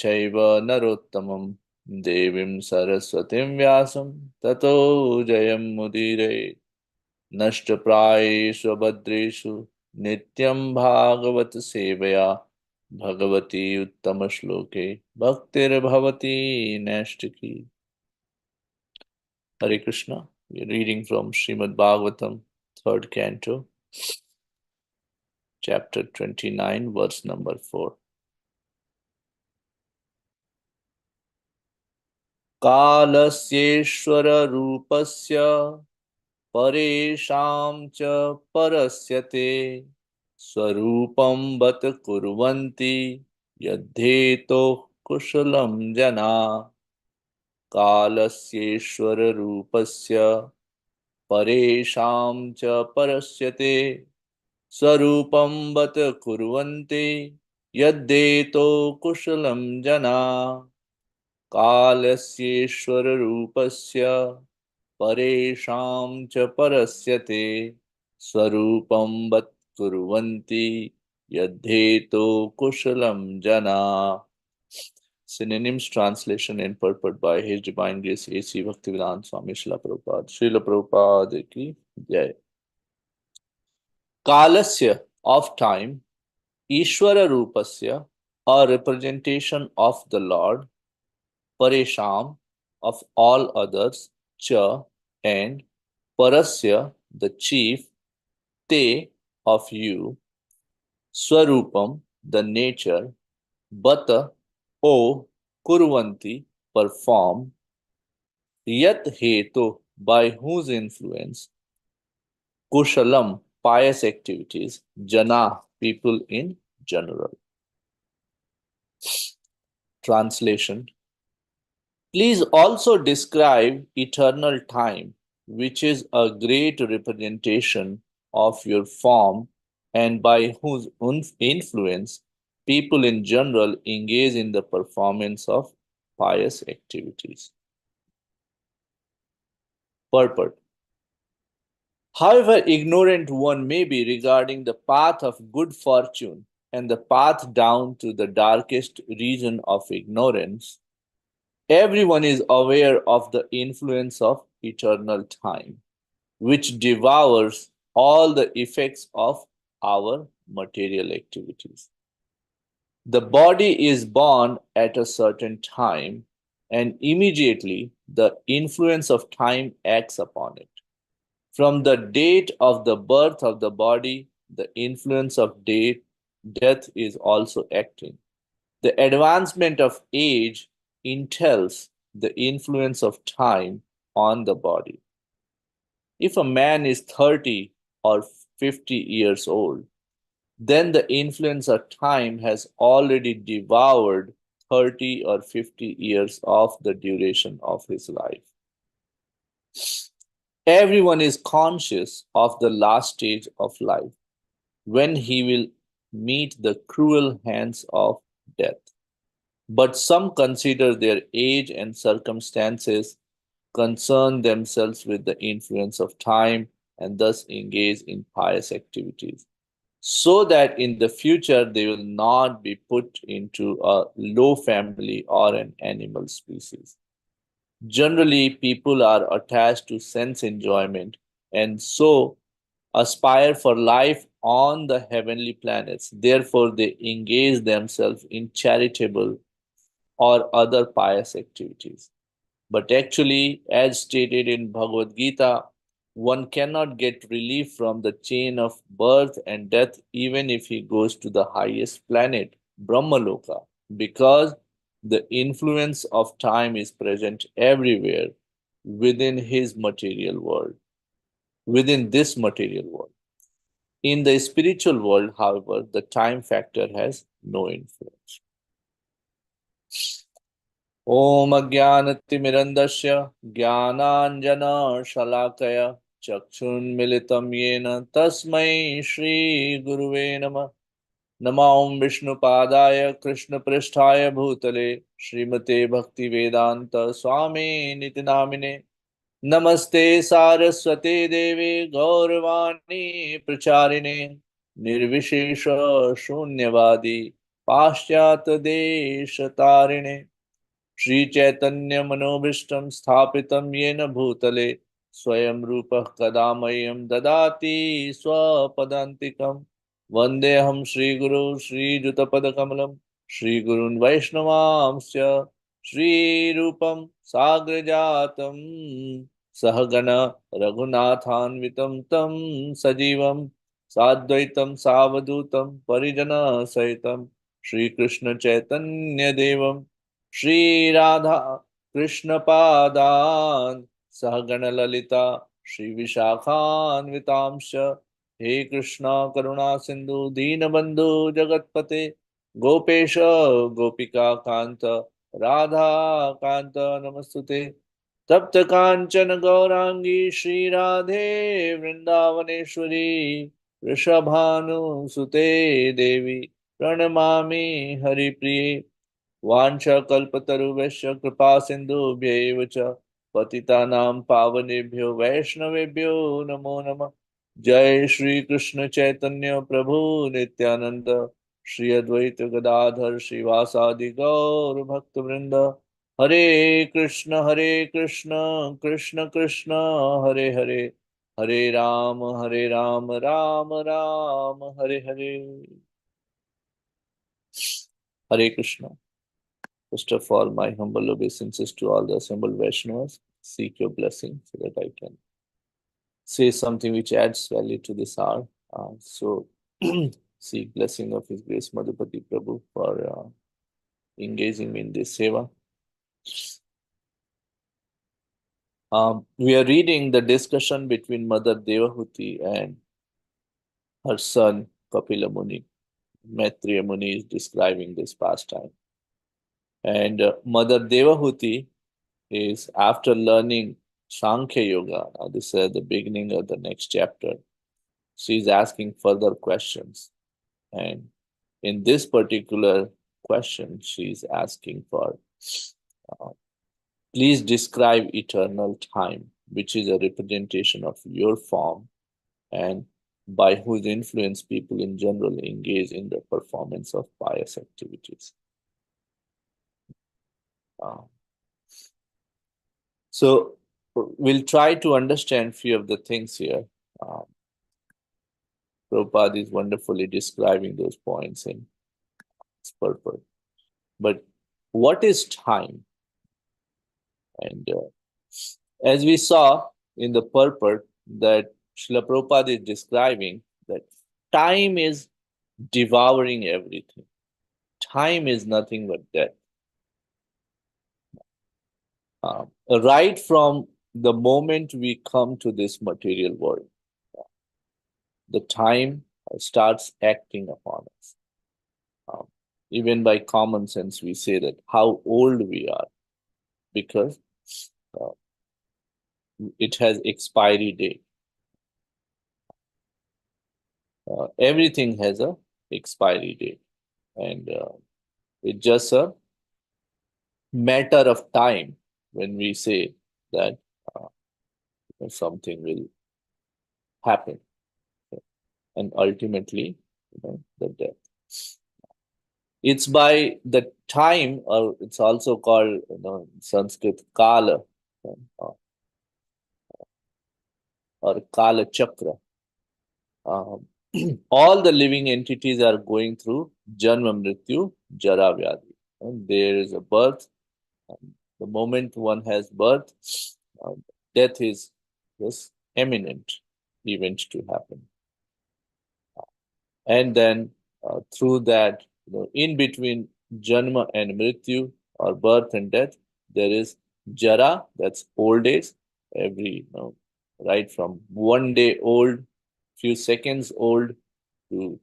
चैव नरोत्तमं देवीं सरस्वतीं व्यासं ततो जयमुदीरये नष्टप्रायेषु भद्रेषु नित्यं भागवत सेवया Bhagwati उत्तमश्लोके भक्तिर्भवती नैष्टिकी. Hare Krishna. We are reading from Srimad Bhagavatam, third canto, chapter 29, verse number 4. कालस्येश्वर रूपस्य परेषां च परस्यते स्वरूपं बत कुर्वन्ति यद्धेतो कुशलं जना कालस्येश्वर रूपस्य परेषां च परस्यते स्वरूपं बत कुर्वन्ति यद्धेतो कुशलं जना कालस्येश्वर रूपस्य परेषां च परस्यते स्वरूपं वत् कुर्वन्ति यद्धेतो कुशलं जना. Synonyms, translation and purport by His Divine Grace A.C. Bhaktivedanta Swami Srila Prabhupada. Srila Prabhupada ki jai. Kalasya of time, Ishvara Rupasya, a representation of the Lord, Paresham, of all others, Cha, and Parasya, the chief, Te, of you, Swarupam, the nature, Bata, O, Kurvanti, perform, Yat Hetu, by whose influence, Kushalam, pious activities, Jana, people in general. Translation. Please also describe eternal time, which is a great representation of your form and by whose influence people in general engage in the performance of pious activities. Purport. However ignorant one may be regarding the path of good fortune and the path down to the darkest region of ignorance, everyone is aware of the influence of eternal time, which devours all the effects of our material activities. The body is born at a certain time, and immediately the influence of time acts upon it. From the date of the birth of the body, the influence of death is also acting. The advancement of age entails the influence of time on the body. If a man is 30 or 50 years old, then the influence of time has already devoured 30 or 50 years of the duration of his life. Everyone is conscious of the last stage of life, when he will meet the cruel hands of death. But some consider their age and circumstances, concern themselves with the influence of time, and thus engage in pious activities, so that in the future they will not be put into a low family or an animal species. Generally, people are attached to sense enjoyment and so aspire for life on the heavenly planets. Therefore, they engage themselves in charitable or other pious activities. But actually, as stated in Bhagavad Gita, one cannot get relief from the chain of birth and death even if he goes to the highest planet, Brahmaloka, because the influence of time is present everywhere within his material world, within this material world. In the spiritual world, however, the time factor has no influence. ॐ अज्ञानतिमिरन्दस्य ज्ञानाञ्जनशलाकया चक्षुन्मिलितं येन तस्मै श्रीगुरुवे नमः. नमो विष्णुपादाय कृष्णपृष्ठाय भूतले श्रीमते भक्तिवेदान्त स्वामिनिति नामिने. नमस्ते सारस्वते देवे गौरवाणी प्रचारिणे निर्विशेष शून्यवादी पाश्चात्यदेशतारिणे श्रीचैतन्यमनोभीष्टं स्थापितं येन भूतले स्वयं रूपः कदा मह्यं ददाति स्वपदान्तिकं वन्देऽहं श्रीगुरु श्रीयुतपदकमलं श्रीगुरून् वैष्णवांश्च श्रीरूपं साग्रजातं सहगण रघुनाथान्वितं तं सजीवं साद्वैतं सावधूतं परिजनसहितं श्रीकृष्णचैतन्यदेवं श्री राधा कृष्ण पादान सहगण ललिता श्री विशाखान्वितांश हे कृष्णा करुणा सिंधु दीनबंधु जगतपते गोपेश गोपिका कांत राधा कांत नमस्तुते तप्त कांचन गौरांगी श्री राधे वृंदावनेश्वरी वृषभानुसुते देवी प्रणमामि हरिप्रिये वाञ्छाकल्पतरुभ्यश्च कृपा सिन्धुभ्यैव च पतितानां पावनेभ्यो वैष्णवेभ्यो नमो नमः जय श्री कृष्ण चैतन्य प्रभु नित्यानंद श्री अद्वैत गदाधर श्रीवासादि गौर भक्त वृंद हरे Krishna Krishna Krishna Hare Hare Hare Ram Ram Ram Hare Hare Hare Krishna. First of all, my humble obeisances to all the assembled Vaishnavas. Seek your blessing so that I can say something which adds value to this hour. So, seek blessing of His Grace Madhupati Prabhu for engaging me in this seva. We are reading the discussion between Mother Devahuti and her son Kapila Muni. Maitreya Muni is describing this pastime. And Mother Devahuti is after learning Sankhya Yoga, this is the beginning of the next chapter, she's asking further questions. And in this particular question, she's asking for uh, please describe eternal time, which is a representation of your form, and by whose influence people in general engage in the performance of pious activities. Uh, So we'll try to understand few of the things here. Prabhupada is wonderfully describing those points in its purport. But what is time? And as we saw in the purport that Srila Prabhupada is describing, that time is devouring everything. Time is nothing but death. Right from the moment we come to this material world, the time starts acting upon us. Um, Even by common sense, we say that how old we are because uh, it has expiry date. Everything has a expiry date, and it's just a matter of time when we say that uh, something will happen, and ultimately, the death. It's by the time, or it's also called, in Sanskrit, kala, uh, or kala chakra. Um, all the living entities are going through janma mrityu jara vyadi. And there is a birth. The moment one has birth, uh, death is this imminent event to happen. And then through that, in between janma and mrityu, or birth and death, there is jara, that's old age. Right from 1 day old, few seconds old, to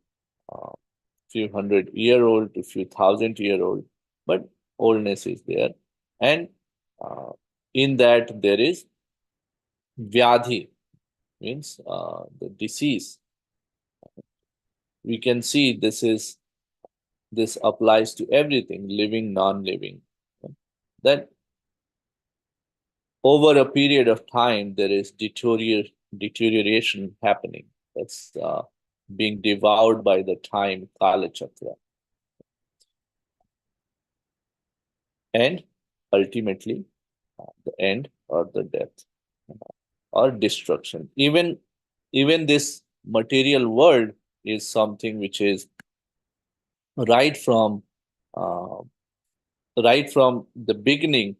few 100-year old to few 1,000-year old, but oldness is there. And uh, in that there is vyadhi, means the disease. We can see this applies to everything, living, non-living. That over a period of time there is deterioration happening. That's being devoured by the time kala chakra. and ultimately the end or the death or destruction. Even this material world is something which is right from uh, right from the beginning,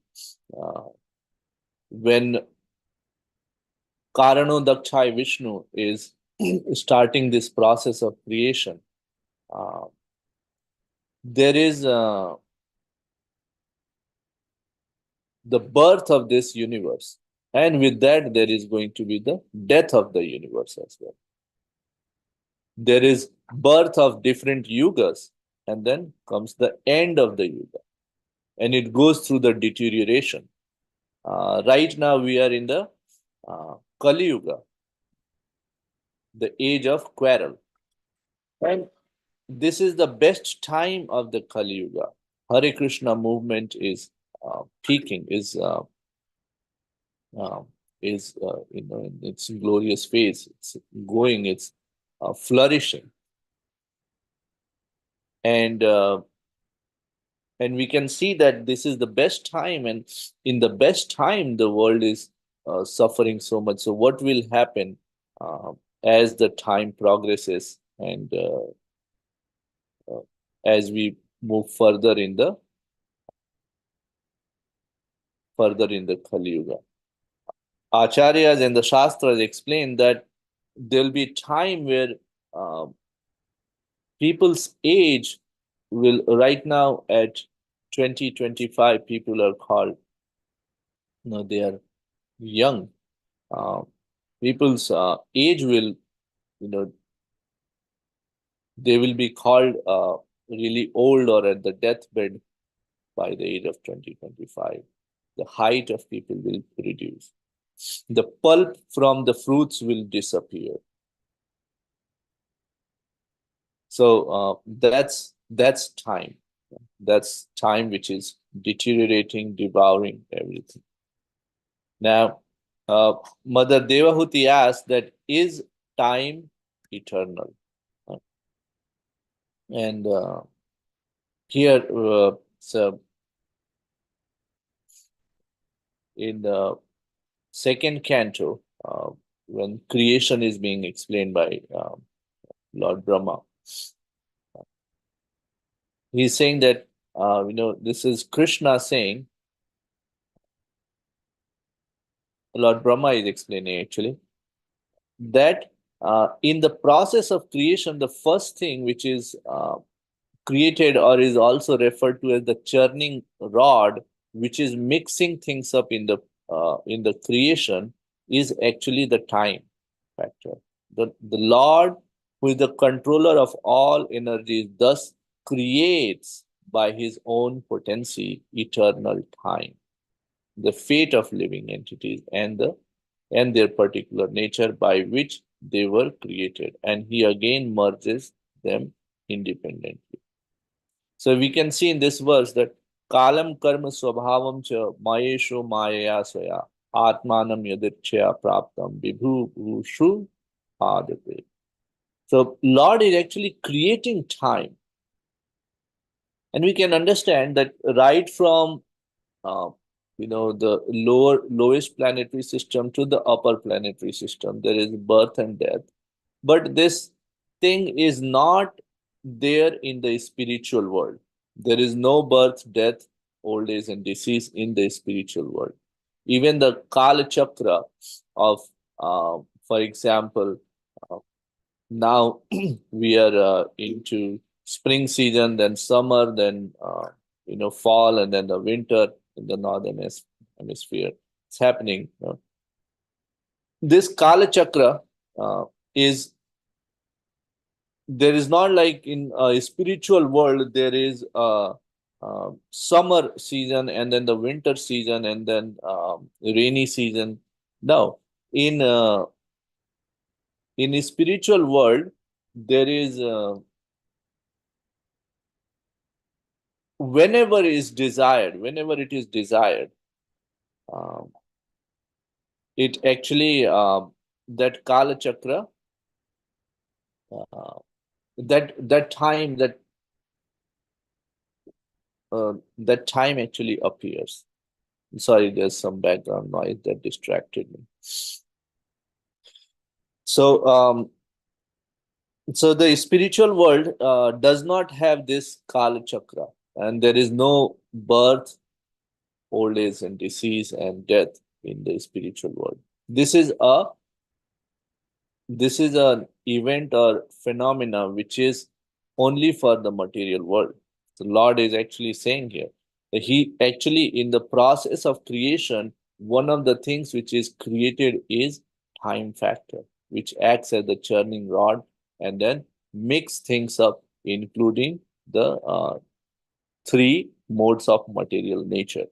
uh, when Karanodakshai Vishnu is starting this process of creation. Uh, there is the birth of this universe, and with that, there is going to be the death of the universe as well. There is birth of different yugas, and then comes the end of the yuga, and it goes through the deterioration. Right now, we are in the Kali Yuga, the age of quarrel. And this is the best time of the Kali Yuga. Hare Krishna movement is peaking, uh, in its glorious phase. It's going, it's flourishing, and we can see that this is the best time, and in the best time, the world is suffering so much. So, what will happen uh, as the time progresses, and uh, as we move further in the Kali Yuga? Acharyas and the Shastras explain that there'll be time where uh, people's age will, right now at 2025, people are called, they are young. Uh, people's age will, you know, they will be called really old or at the deathbed by the age of 2025. The height of people will reduce. The pulp from the fruits will disappear. So that's time. That's time which is deteriorating, devouring everything. Now, Mother Devahuti asked that is time eternal? And here, so in the second canto, when creation is being explained by Lord Brahma, he's saying that this is Krishna saying. Lord Brahma is explaining actually that in the process of creation, the first thing which is created, or is also referred to as the churning rod, which is mixing things up in the creation, is actually the time factor. The Lord, who is the controller of all energies, thus creates by his own potency eternal time, the fate of living entities, and their particular nature by which they were created, and he again merges them independently. So we can see in this verse that kalam karma swabhavam cha mayesho mayaya swaya atmanam yadichya praptam vibhu bhushu adate. So Lord is actually creating time, and we can understand that right from uh, the lowest planetary system to the upper planetary system, there is birth and death. But this thing is not there in the spiritual world. There is no birth, death, old age, and disease in the spiritual world. Even the Kala Chakra of, for example, uh, now we are into spring season, then summer, then fall, and then the winter in the northern hemisphere. It's happening. This Kala Chakra is there is not like in a spiritual world there is a summer season and then the winter season and then rainy season. No, in in a spiritual world there is whenever it is desired, um, it actually that Kala Chakra, uh, that time, that that time actually appears. Sorry, there's some background noise that distracted me. So, so the spiritual world does not have this Kala Chakra, and there is no birth, old age, and disease and death in the spiritual world. This is a this is an event or phenomena which is only for the material world. The Lord is actually saying here that He actually, in the process of creation, one of the things which is created is time factor, which acts as the churning rod and then mix things up, including the three modes of material nature.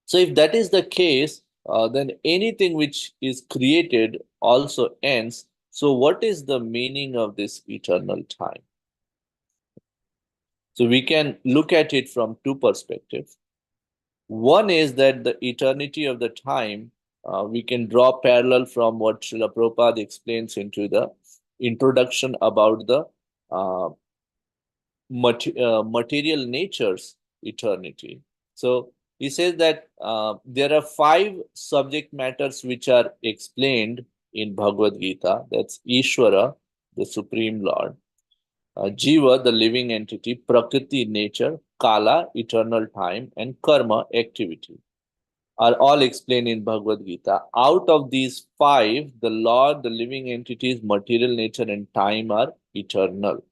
So, if that is the case, then anything which is created also ends. So, what is the meaning of this eternal time? So, we can look at it from two perspectives. One is that the eternity of the time, we can draw parallel from what Srila Prabhupada explains into the introduction about the uh, material nature's eternity. So he says that there are five subject matters which are explained in Bhagavad Gita. That's Ishvara, the Supreme Lord, Jiva, the living entity, Prakriti, nature, Kala, eternal time, and Karma, activity, are all explained in Bhagavad Gita. Out of these five, the Lord, the living entities, material nature, and time are eternal.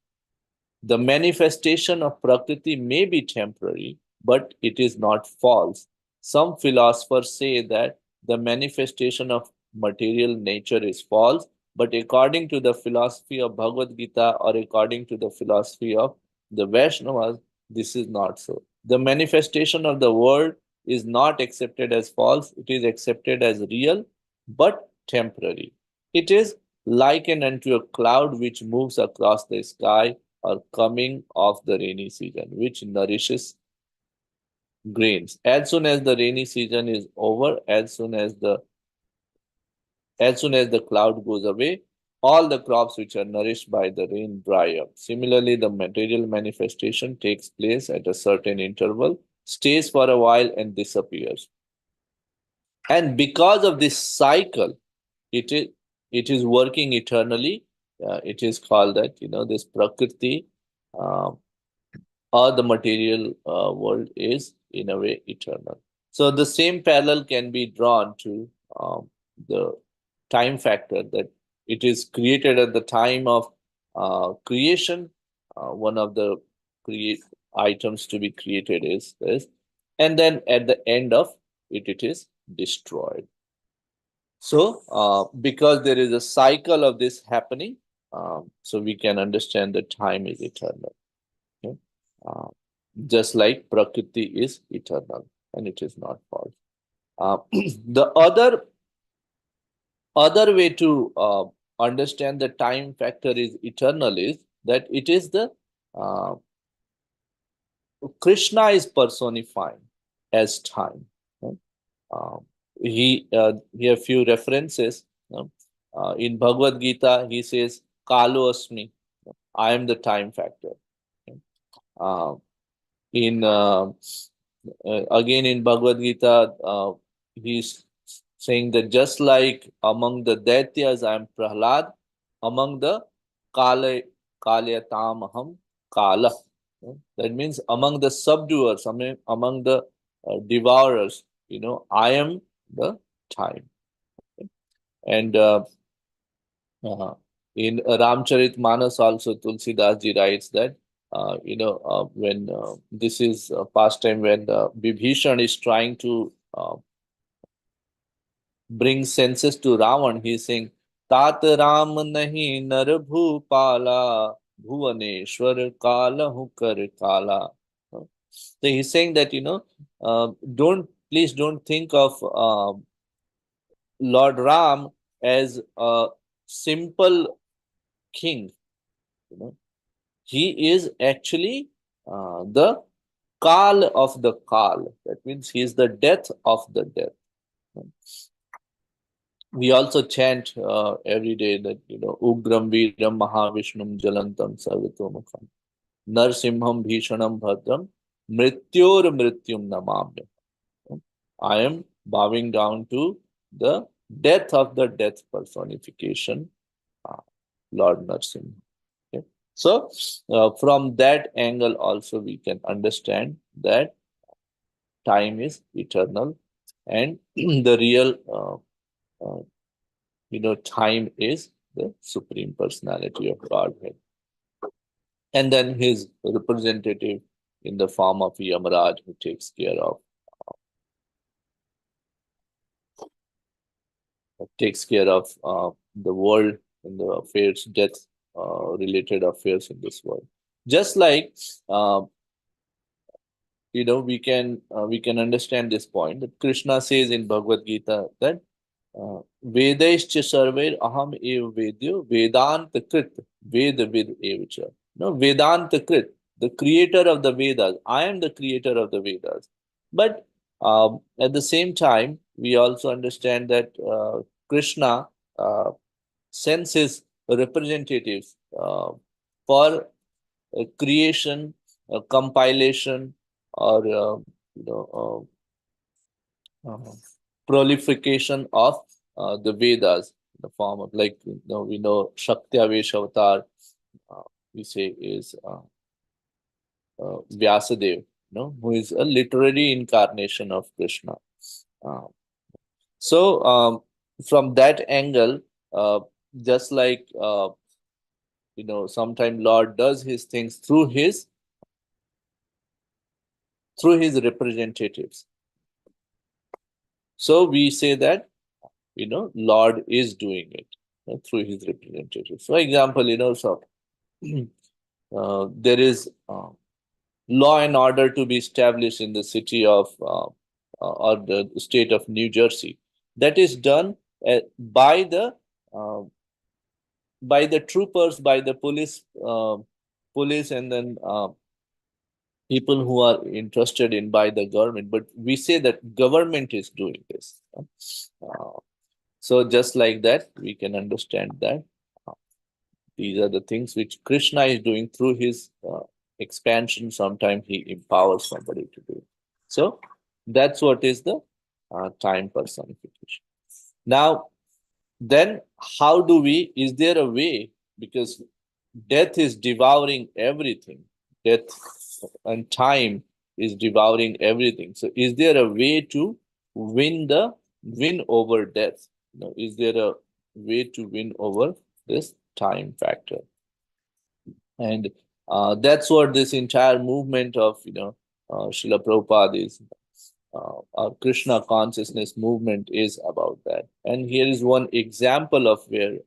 The manifestation of Prakriti may be temporary, but it is not false. Some philosophers say that the manifestation of material nature is false, but according to the philosophy of Bhagavad Gita or according to the philosophy of the Vaishnavas, this is not so. The manifestation of the world is not accepted as false, it is accepted as real but temporary. It is likened unto a cloud which moves across the sky or coming of the rainy season, which nourishes grains. As soon as the rainy season is over, as soon as the cloud goes away, all the crops which are nourished by the rain dry up. Similarly, the material manifestation takes place at a certain interval, stays for a while, and disappears. And because of this cycle, it is it is working eternally. It is called that this Prakriti. Uh, or the material world is in a way eternal. So the same parallel can be drawn to the time factor, that it is created at the time of creation. One of the create items to be created is this, and then at the end of it, it is destroyed. So because there is a cycle of this happening, so we can understand that time is eternal. Okay? Uh, just like Prakriti is eternal and it is not false. The other way to understand the time factor is eternal is that it is the uh, Krishna is personified as time. Okay? Um, he have few references. In Bhagavad Gita, he says, "Kalo asmi," I am the time factor. Okay? Uh, in again in Bhagavad Gita, he's saying that just like among the Daityas, I am Prahlad, among the Kala Kalyatamaham Kala. That means among the subduers, among the devourers, I am the time. And uh, in Ramcharit Manas also Tulsidas ji writes that when this is a pastime when Vibhishan is trying to bring senses to Ravan, he is saying Tat Ram nahi nar bhupala bhuvaneshwar kalahu kar kala. So he's saying that don't please don't think of Lord Ram as a simple king. You know, he is actually the Kal of the Kal. That means he is the death of the death. We also chant every day that Ugram Viram Mahavishnum Jalantam Sarvatomukham. Narsimham Bhishanam Bhadram Mrityor Mrityum Namamya. I am bowing down to the death of the death personification, uh, Lord Narsimha. Okay. So, from that angle, also we can understand that time is eternal, and the real, time is the supreme personality of Godhead, and then his representative in the form of Yamaraj, who takes care of the world and the affairs, death related affairs in this world. Just like uh, we can understand this point that Krishna says in Bhagavad Gita that Vedaischa sarver aham ev vedyo Vedanta krit Veda vid evacha. No, Vedanta krit, the creator of the Vedas. I am the creator of the Vedas. But at the same time, we also understand that Krishna uh, sends his representatives for creation, compilation, or uh, proliferation of the Vedas in the form of, like, we know Shakti Avatar, uh, we say is Vyasadev, who is a literary incarnation of Krishna. Uh, so from that angle, uh, just like sometimes Lord does his things through his representatives. So we say that Lord is doing it through his representatives. For example, so there is law and order to be established in the city of or the state of New Jersey. That is done uh, by the troopers, by the police, and then people who are interested in by the government. But we say that government is doing this. So just like that, we can understand that uh, these are the things which Krishna is doing through his expansion. Sometimes he empowers somebody to do. So that's what is the time personification. Now, then how do we? Is there a way? Because death is devouring everything. Death and time is devouring everything. So is there a way to win over death? Is there a way to win over this time factor? And that's what this entire movement of Srila Prabhupada is. Our Krishna consciousness movement is about that. And here is one example of where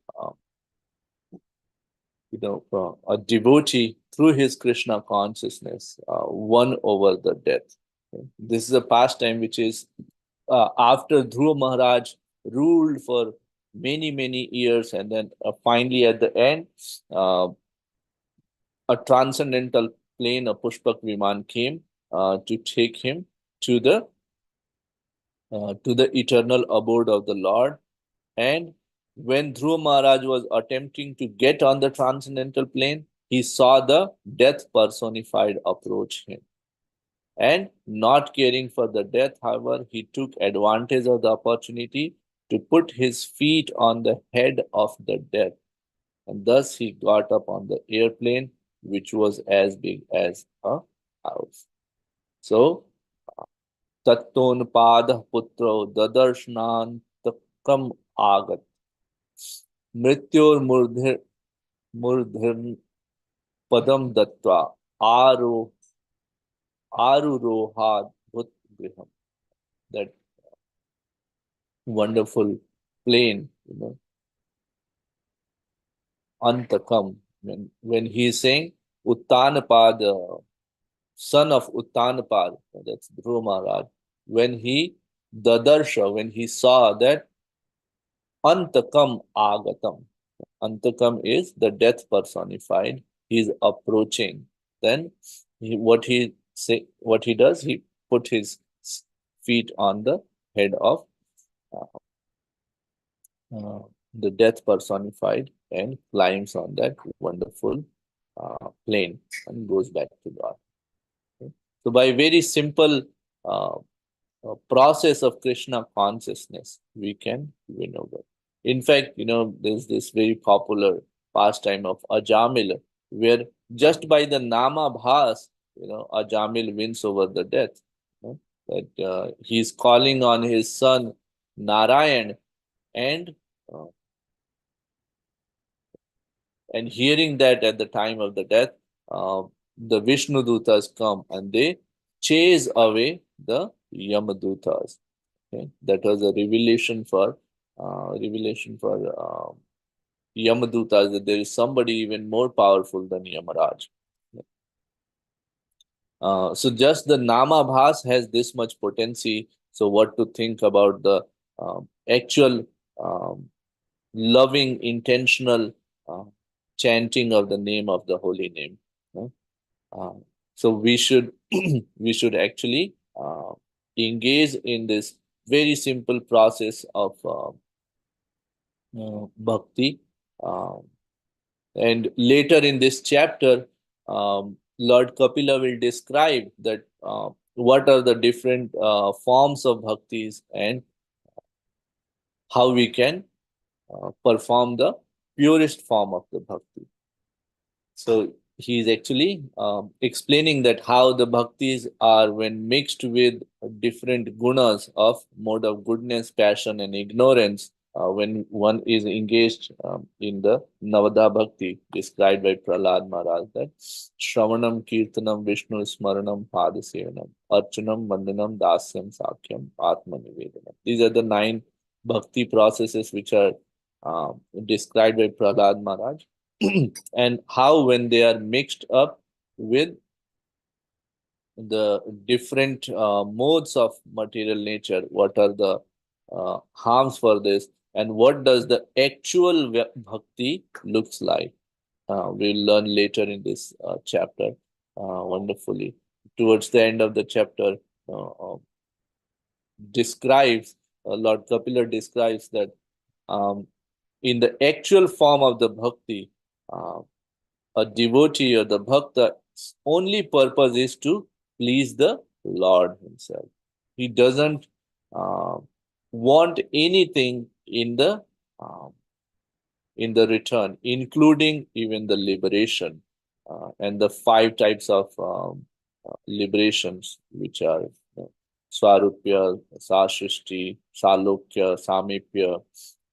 a devotee through his Krishna consciousness won over the death. Okay. This is a pastime which is after Dhruva Maharaj ruled for many, many years, and then finally at the end, a transcendental plane, a Pushpak Viman came to take him to the eternal abode of the Lord. And when Dhruva Maharaj was attempting to get on the transcendental plane, he saw the death personified approach him. And not caring for the death, however, he took advantage of the opportunity to put his feet on the head of the death. And thus he got up on the airplane, which was as big as a house. So, Tattonpada Putro Dadarshnan Agat Mrityor Murdhir Padam Dattva Aru Arurohad Bhut Griham. That wonderful plane, Antakam. When he's saying Uttanapad, son of Uttanapad, that's Dhruva Maharaj, when he saw that Antakam Agatam, Antakam is the death personified, he's approaching. Then what he does, he put his feet on the head of uh, the death personified and climbs on that wonderful plane and goes back to God. Okay? So by very simple uh, process of Krishna consciousness, we can win over. In fact, there's this very popular pastime of Ajamil, where just by the Nama Bhas, Ajamil wins over the death. That he's calling on his son Narayan, and uh, hearing that at the time of the death, uh, the Vishnu Dutas come and they chase away the Yamadutas. Okay? That was a revelation for Yamadutas, that there is somebody even more powerful than Yamaraj. So just the Namabhas has this much potency. So what to think about the actual um, loving, intentional uh, chanting of the name of the holy name. No? Uh, so we should we should actually engage in this very simple process of bhakti. Um, and later in this chapter, Lord Kapila will describe that what are the different forms of bhaktis and how we can perform the purest form of the bhakti. So he is actually explaining that how the bhaktis are when mixed with different gunas of mode of goodness, passion, and ignorance. When one is engaged in the Navada Bhakti described by Prahlad Maharaj, that Shravanam, Kirtanam, Vishnu Smaranam, Padasevanam, Archanam, Vandanam, Dasyam, Sakyam, Atma Nivedanam. These are the 9 bhakti processes which are described by Prahlad Maharaj. And how when they are mixed up with the different modes of material nature, what are the harms for this, and what does the actual bhakti looks like. We'll learn later in this chapter wonderfully. Towards the end of the chapter, describes Lord Kapila describes that in the actual form of the bhakti, uh, a devotee or the bhakta's only purpose is to please the Lord Himself. He doesn't uh, want anything um, in the return, including even the liberation and the 5 types of liberations, which are Swarupya, Sashishti, Salokya, Samipya,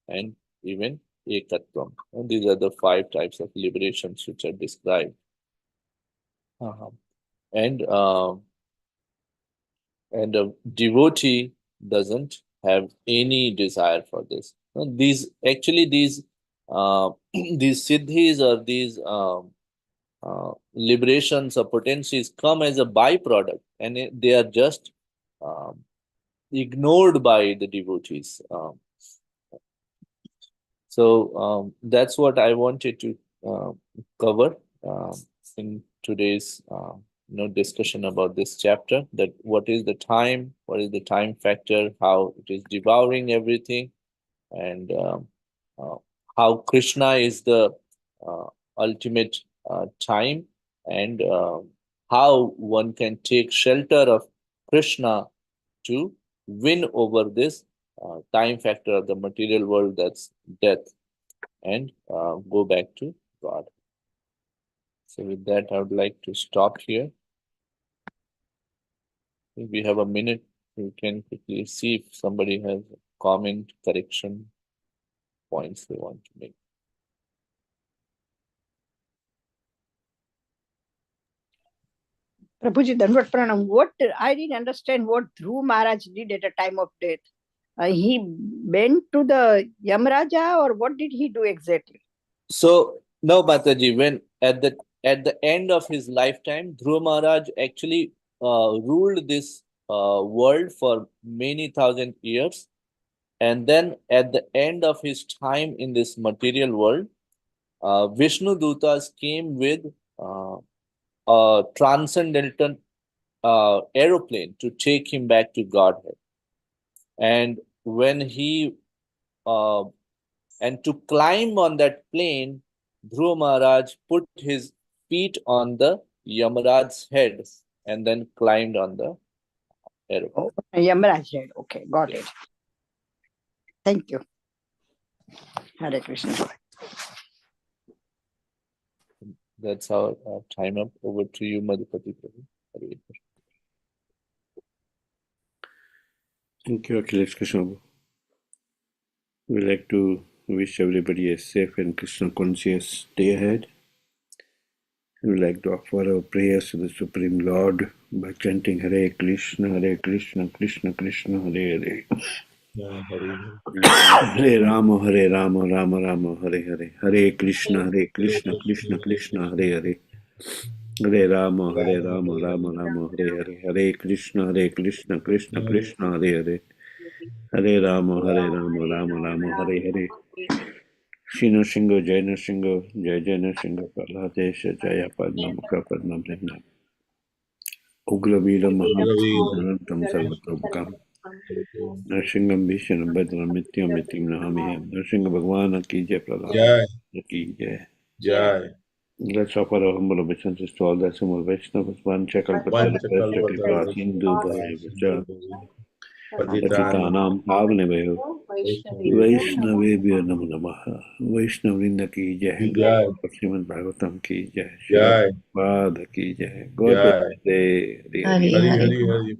and even Ekatvam. And these are the 5 types of liberations which are described. Uh-huh. And a devotee doesn't have any desire for this. These actually these these siddhis or these liberations or potencies come as a byproduct, and they are just um, ignored by the devotees. So that's what I wanted to cover in today's discussion about this chapter. That what is the time factor, how it is devouring everything, and uh, how Krishna is the uh, ultimate time, and how one can take shelter of Krishna to win over this time factor of the material world, that's death, and go back to God. So, with that, I would like to stop here. If we have a minute, we can quickly see if somebody has a comment, correction, points they want to make. Prabhuji, Danvat Pranam, what I didn't understand what Dhruv Maharaj did at the time of death. He went to the Yamraja, or what did he do exactly? So, no, Mataji, when at the end of his lifetime, Dhruv Maharaj actually ruled this world for many thousand years. And then at the end of his time in this material world, Vishnu Dutas came with uh, a transcendental aeroplane to take him back to Godhead. And when he uh, and to climb on that plane, Dhruv Maharaj put his feet on the Yamaraj's head and then climbed on the aeroplane. Yamaraj head. Okay, got Yes. it. Thank you. Hare Krishna. That's our time up. Over to you, Madhupati Prabhu. Hare Krishna. Thank you, Akhilesh Krishna. We like to wish everybody a safe and Krishna conscious day ahead. We like to offer our prayers to the Supreme Lord by chanting Hare Krishna, Krishna Krishna, Hare Hare. Hare Rama, Rama Rama, Hare Hare. Hare Krishna, Krishna Krishna, Hare Hare. Hare Rama, Rama Rama, Hare Hare. Hare Krishna, Krishna Krishna, Hare Hare. Hare Rama, Rama Rama, Hare Hare. Shino Shingo, Jai Shingo, Jai Shingo, Praladesha, Jaya Padma, Mukha Padma, Brahma. Ugraveedam Mahantam Sarvatobhakam. Narsingham Bhishanam Badram Mityam Mitim Nahamiham. Narsingha Bhagwan ki jai, Prahlad ki jai. Jai. Let's offer our humble obeisances to all the Assembled Vaishnavas. Vanchakalpatarushya Kripa Sindhu Bhayavacha Patitanam Pavanebhayo Vaishnavebhyo Namo Namaha. Vaishnavrinda ki jai. Jai. Srimad Bhagavatam ki jai. Jai. Srila Prabhupada ki jai. God bless. Hare Hare. Hari Hari Hari.